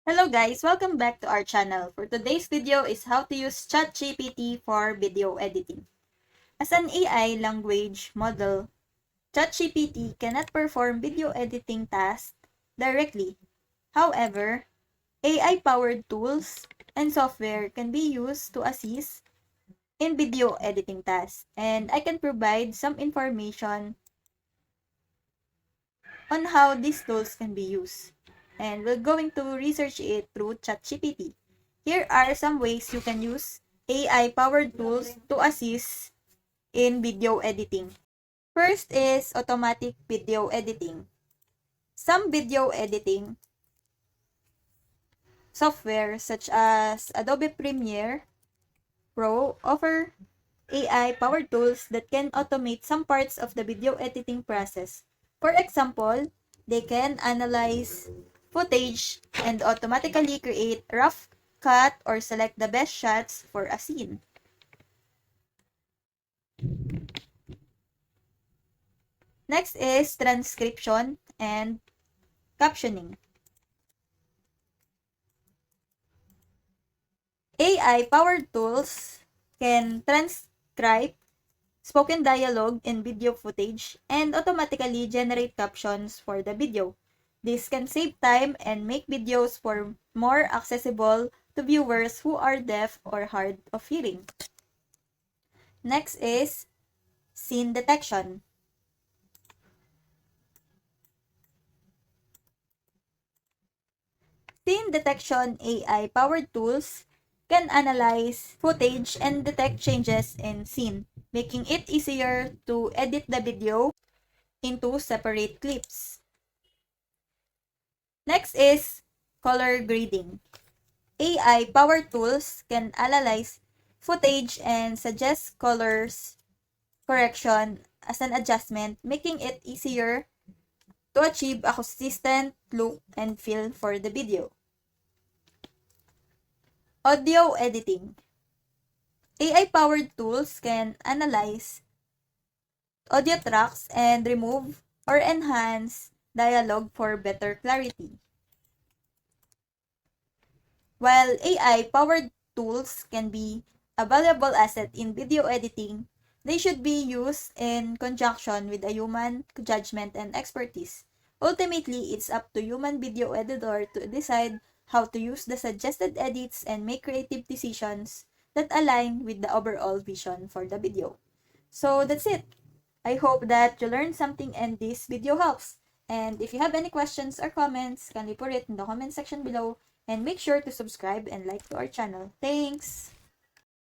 Hello guys, welcome back to our channel. For today's video is how to use ChatGPT for video editing. As an AI language model, ChatGPT cannot perform video editing tasks directly. However, AI-powered tools and software can be used to assist in video editing tasks, and I can provide some information on how these tools can be used. And we're going to research it through ChatGPT. Here are some ways you can use AI-powered tools to assist in video editing. First is automatic video editing. Some video editing software such as Adobe Premiere Pro offer AI-powered tools that can automate some parts of the video editing process. For example, they can analyze footage and automatically create rough cut or select the best shots for a scene. Next is transcription and captioning. AI-powered tools can transcribe spoken dialogue in video footage and automatically generate captions for the video. This can save time and make videos more accessible to viewers who are deaf or hard of hearing. Next is scene detection. Scene detection AI-powered tools can analyze footage and detect changes in scene, making it easier to edit the video into separate clips. Next is color grading. AI-powered tools can analyze footage and suggest colors correction as an adjustment, making it easier to achieve a consistent look and feel for the video. Audio editing. AI-powered tools can analyze audio tracks and remove or enhance dialogue for better clarity. While AI-powered tools can be a valuable asset in video editing, they should be used in conjunction with a human judgment and expertise. Ultimately, it's up to human video editor to decide how to use the suggested edits and make creative decisions that align with the overall vision for the video. So that's it. I hope that you learned something and this video helps. And if you have any questions or comments, kindly put it in the comment section below and make sure to subscribe and like to our channel. Thanks!